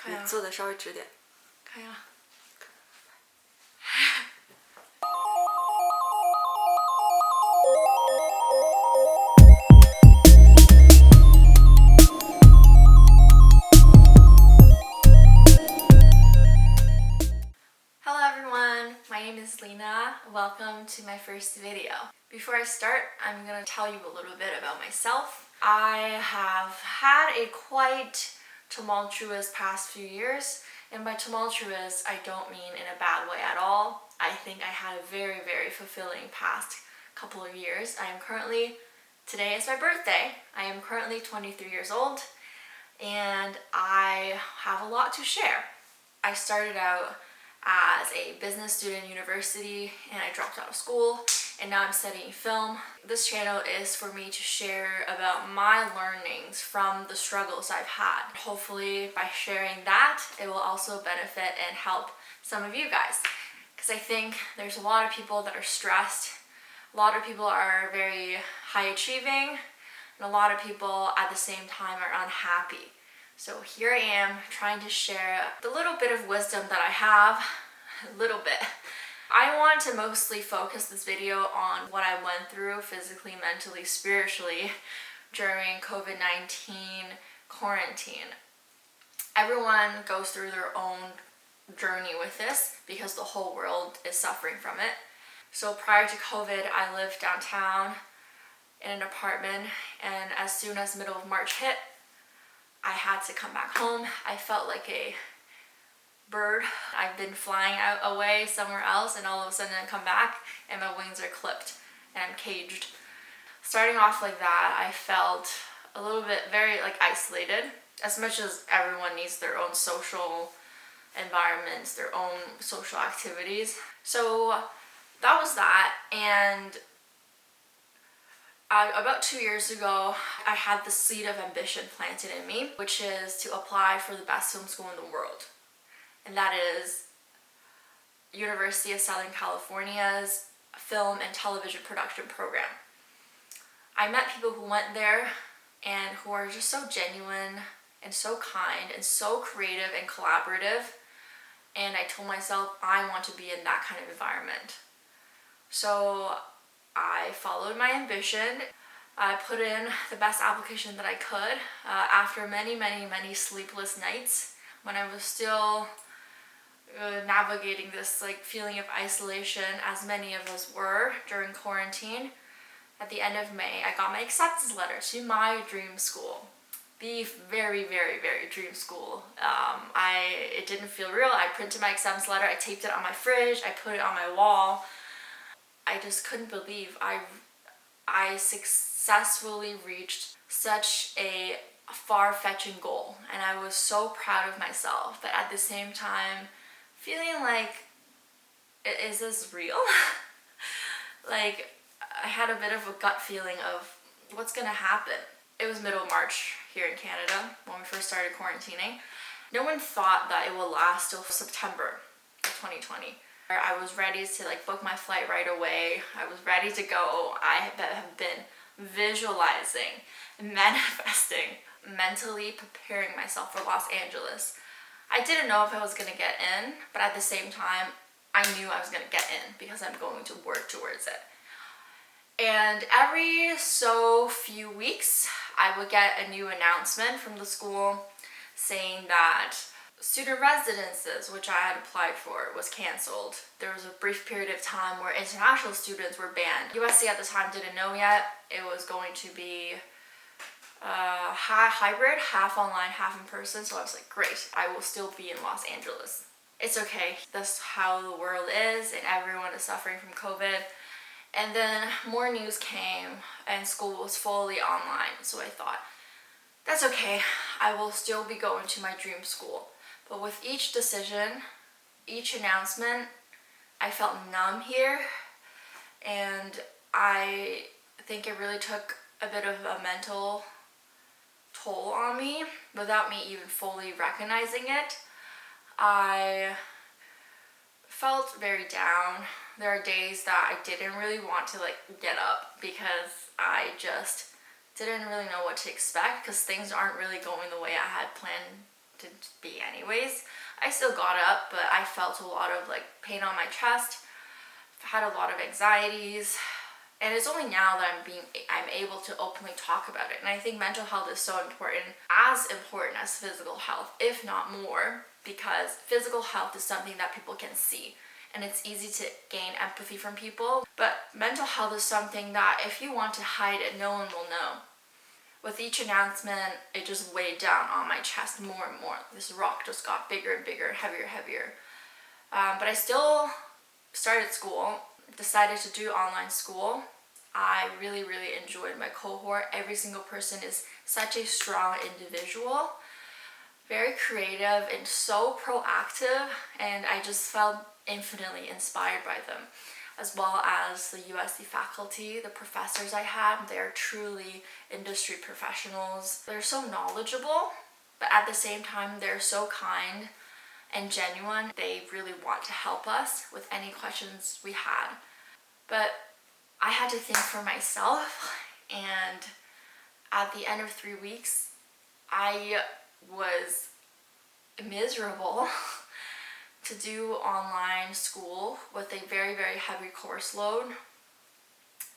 你坐的稍微直点。可以了。Hello everyone, my name is Lina. Welcome to my first video. Before I start, I'm going to tell you a little bit about myself. I have had a quite tumultuous past few years, and by tumultuous, I don't mean in a bad way at all. I think I had a very, very fulfilling past couple of years. Today is my birthday. I am currently 23 years old, and I have a lot to share. I started out as a business student in university, and I dropped out of school, and now I'm studying film. This channel is for me to share about my learnings from the struggles I've had. Hopefully by sharing that, it will also benefit and help some of you guys, because I think there's a lot of people that are stressed, a lot of people are very high achieving, and a lot of people at the same time are unhappy. So here I am trying to share the little bit of wisdom that I have, a little bit. I want to mostly focus this video on what I went through physically, mentally, spiritually during COVID-19 quarantine. Everyone goes through their own journey with this because the whole world is suffering from it. So prior to COVID, I lived downtown in an apartment, and as soon as middle of March hit, I had to come back home. I felt like a bird. I've been flying away somewhere else, and all of a sudden I come back and my wings are clipped and I'm caged. Starting off like that, I felt a little bit very isolated, as much as everyone needs their own social environments, their own social activities. So that was that, and about 2 years ago, I had the seed of ambition planted in me, which is to apply for the best film school in the world. And that is University of Southern California's film and television production program. I met people who went there and who are just so genuine and so kind and so creative and collaborative. And I told myself, I want to be in that kind of environment. So I followed my ambition. I put in the best application that I could after many sleepless nights when I was still navigating this feeling of isolation, as many of us were during quarantine. At the end of May, I got my acceptance letter to my dream school. The very dream school. It didn't feel real. I printed my acceptance letter, I taped it on my fridge, I put it on my wall. I just couldn't believe I successfully reached such a far-fetching goal, and I was so proud of myself, but at the same time feeling like, is this real? I had a bit of a gut feeling of what's gonna happen. It was middle of March here in Canada when we first started quarantining. No one thought that it would last till September of 2020. I was ready to book my flight right away. I was ready to go. I have been visualizing, manifesting, mentally preparing myself for Los Angeles. I didn't know if I was gonna get in, but at the same time, I knew I was gonna get in because I'm going to work towards it. And every so few weeks, I would get a new announcement from the school saying that student residences, which I had applied for, was canceled. There was a brief period of time where international students were banned. USC at the time didn't know yet. It was going to be hybrid, half online, half in person. So I was like, great, I will still be in Los Angeles. It's okay. That's how the world is, and everyone is suffering from COVID. And then more news came, and school was fully online. So I thought, that's okay. I will still be going to my dream school. But with each decision, each announcement, I felt numb here, and I think it really took a bit of a mental toll on me without me even fully recognizing it. I felt very down. There are days that I didn't really want to get up because I just didn't really know what to expect, because things aren't really going the way I had planned to be anyways. I still got up, but I felt a lot of like pain on my chest, had a lot of anxieties, and it's only now that I'm able to openly talk about it. And I think mental health is so important as physical health, if not more, because physical health is something that people can see and it's easy to gain empathy from people. But mental health is something that if you want to hide it, no one will know. With each announcement, it just weighed down on my chest more and more. This rock just got bigger and bigger, heavier and heavier. But I still started school, decided to do online school. I really enjoyed my cohort. Every single person is such a strong individual, very creative and so proactive, and I just felt infinitely inspired by them, as well as the USC faculty, the professors I had. They're truly industry professionals. They're so knowledgeable, but at the same time, they're so kind and genuine. They really want to help us with any questions we had. But I had to think for myself, and at the end of 3 weeks, I was miserable to do online school with a very heavy course load.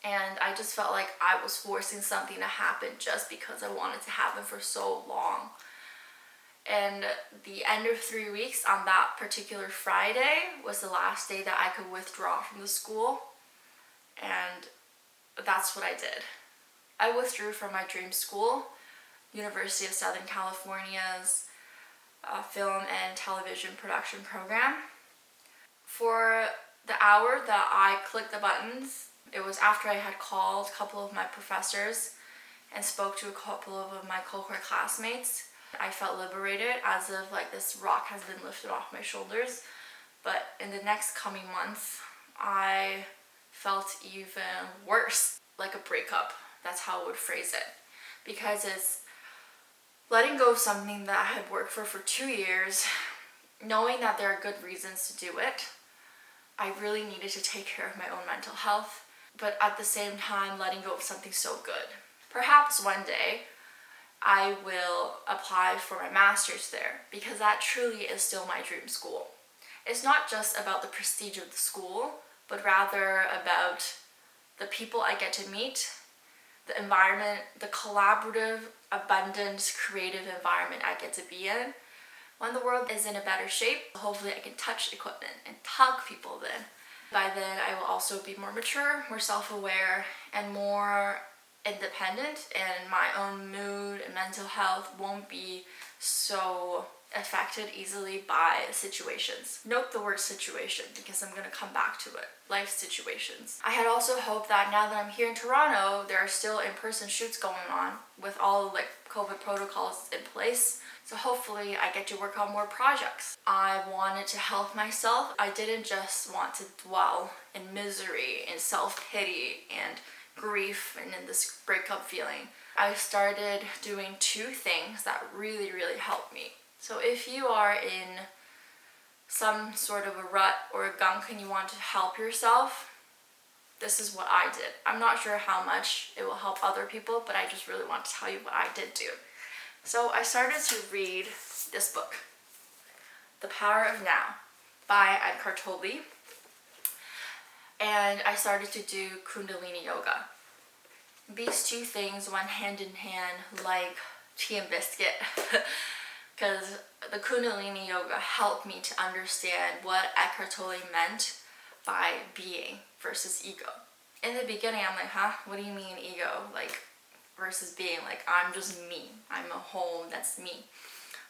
And I just felt like I was forcing something to happen just because I wanted to happen for so long. And the end of 3 weeks, on that particular Friday, was the last day that I could withdraw from the school. And that's what I did. I withdrew from my dream school, University of Southern California's film and television production program. For the hour that I clicked the buttons, it was after I had called a couple of my professors and spoke to a couple of my cohort classmates. I felt liberated, as if like this rock has been lifted off my shoulders. But in the next coming months, I felt even worse, like a breakup. That's how I would phrase it. Because it's letting go of something that I had worked for 2 years, knowing that there are good reasons to do it. I really needed to take care of my own mental health, but at the same time, letting go of something so good. Perhaps one day, I will apply for my master's there, because that truly is still my dream school. It's not just about the prestige of the school, but rather about the people I get to meet, the environment, the collaborative, abundant, creative environment I get to be in. When the world is in a better shape, hopefully I can touch equipment and hug people then. By then, I will also be more mature, more self-aware, and more independent, and my own mood and mental health won't be so affected easily by situations. Note the word situation, because I'm going to come back to it. Life situations. I had also hoped that now that I'm here in Toronto, there are still in-person shoots going on with all like COVID protocols in place. So hopefully I get to work on more projects. I wanted to help myself. I didn't just want to dwell in misery and self-pity and grief and in this breakup feeling. I started doing 2 things that really helped me. So if you are in some sort of a rut or a gunk and you want to help yourself, this is what I did. I'm not sure how much it will help other people, but I just really want to tell you what I did do. So I started to read this book, The Power of Now by Eckhart Tolle. And I started to do Kundalini Yoga. These 2 things went hand in hand like tea and biscuit. Because the Kundalini Yoga helped me to understand what Eckhart Tolle meant by being versus ego. In the beginning, I'm like, what do you mean ego? Like, versus being, like, I'm just me. I'm a whole, that's me.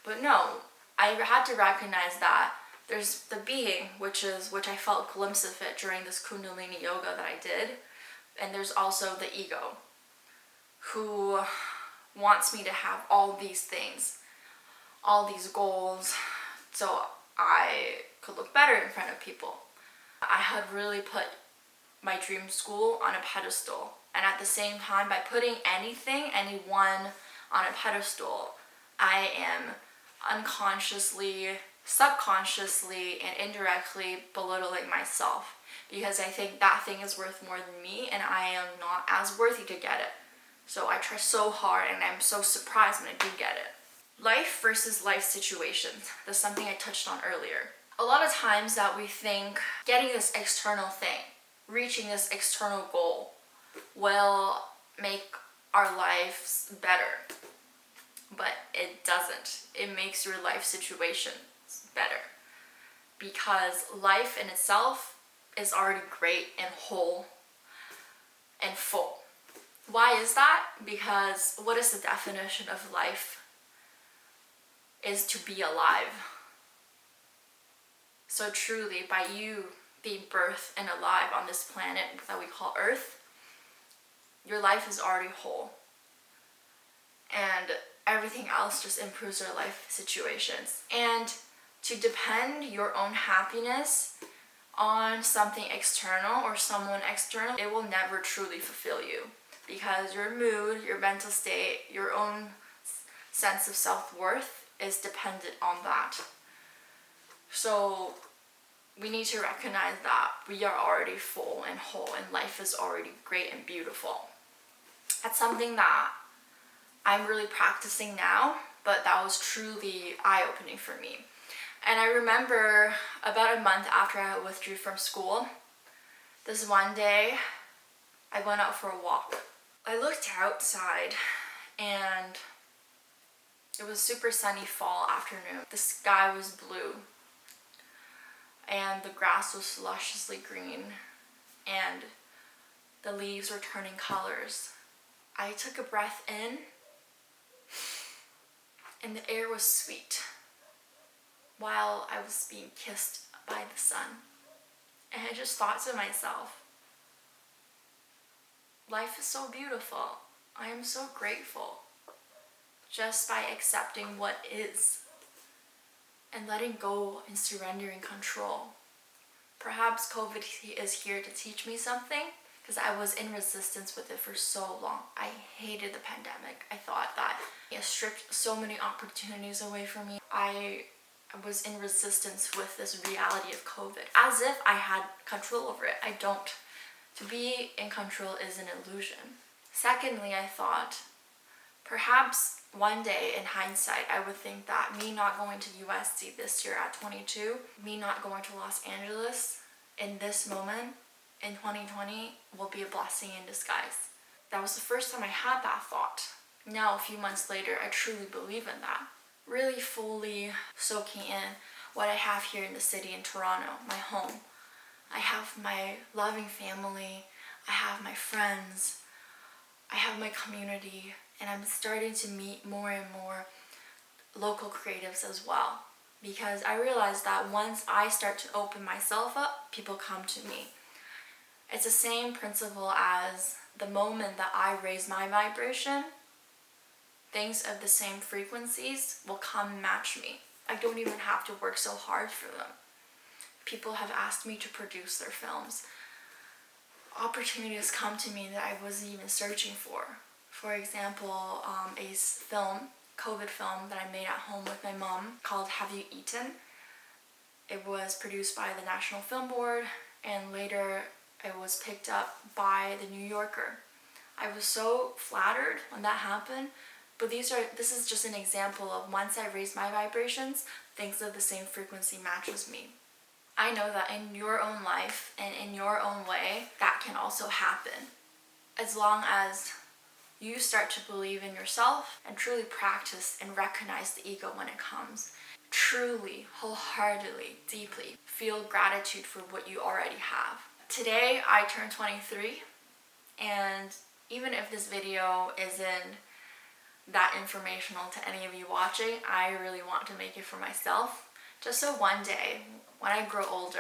But no, I had to recognize that there's the being, which I felt a glimpse of it during this Kundalini Yoga that I did. And there's also the ego, who wants me to have all these things, all these goals, so I could look better in front of people. I had really put my dream school on a pedestal, and at the same time, by putting anyone on a pedestal, I am unconsciously, subconsciously, and indirectly belittling myself, because I think that thing is worth more than me, and I am not as worthy to get it. So I try so hard, and I'm so surprised when I do get it. Life versus life situations. That's something I touched on earlier. A lot of times that we think getting this external thing, reaching this external goal will make our lives better. But it doesn't. It makes your life situations better. Because life in itself is already great and whole and full. Why is that? Because what is the definition of life? Is to be alive. So truly, by you being birthed and alive on this planet that we call Earth, your life is already whole. And everything else just improves your life situations. And to depend your own happiness on something external or someone external, it will never truly fulfill you. Because your mood, your mental state, your own sense of self-worth is dependent on that. So we need to recognize that we are already full and whole and life is already great and beautiful. That's something that I'm really practicing now, but that was truly eye-opening for me. And I remember about a month after I withdrew from school, this one day I went out for a walk. I looked outside and it was super sunny fall afternoon. The sky was blue and the grass was lusciously green and the leaves were turning colors. I took a breath in and the air was sweet while I was being kissed by the sun. And I just thought to myself, life is so beautiful. I am so grateful just by accepting what is and letting go and surrendering control. Perhaps COVID is here to teach me something, because I was in resistance with it for so long. I hated the pandemic. I thought that it stripped so many opportunities away from me. I was in resistance with this reality of COVID, as if I had control over it. I don't. To be in control is an illusion. Secondly, I thought, perhaps one day in hindsight, I would think that me not going to USC this year at 22, me not going to Los Angeles in this moment in 2020 will be a blessing in disguise. That was the first time I had that thought. Now, a few months later, I truly believe in that. Really fully soaking in what I have here in the city in Toronto, my home. I have my loving family, I have my friends, I have my community, and I'm starting to meet more and more local creatives as well. Because I realized that once I start to open myself up, people come to me. It's the same principle as the moment that I raise my vibration, things of the same frequencies will come match me. I don't even have to work so hard for them. People have asked me to produce their films. Opportunities come to me that I wasn't even searching for. For example, a film, COVID film that I made at home with my mom called Have You Eaten? It was produced by the National Film Board and later it was picked up by the New Yorker. I was so flattered when that happened, but this is just an example of once I raise my vibrations, things of the same frequency matches me. I know that in your own life and in your own way, that can also happen. As long as you start to believe in yourself and truly practice and recognize the ego when it comes. Truly, wholeheartedly, deeply feel gratitude for what you already have. Today, I turned 23, and even if this video isn't that informational to any of you watching, I really want to make it for myself. Just so one day, when I grow older,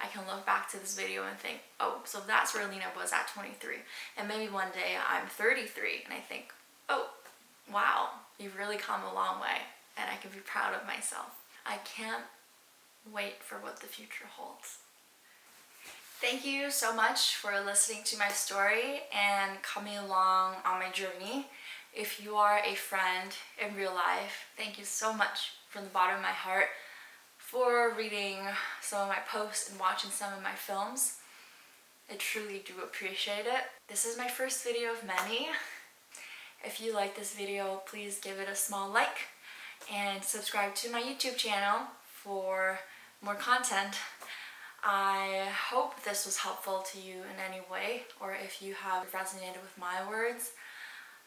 I can look back to this video and think, oh, so that's where Lina was at 23. And maybe one day I'm 33 and I think, oh, wow, you've really come a long way and I can be proud of myself. I can't wait for what the future holds. Thank you so much for listening to my story and coming along on my journey. If you are a friend in real life, thank you so much from the bottom of my heart for reading some of my posts and watching some of my films. I truly do appreciate it. This is my first video of many. If you like this video, please give it a small like and subscribe to my YouTube channel for more content. I hope this was helpful to you in any way, or if you have resonated with my words.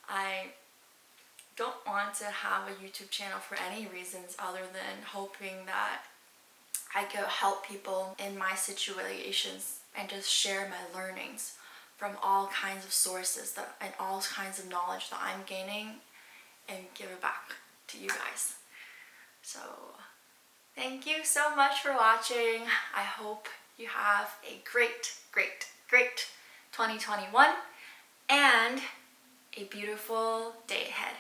I don't want to have a YouTube channel for any reasons other than hoping that I could help people in my situations and just share my learnings from all kinds of sources and all kinds of knowledge that I'm gaining and give it back to you guys. So thank you so much for watching. I hope you have a great 2021 and a beautiful day ahead.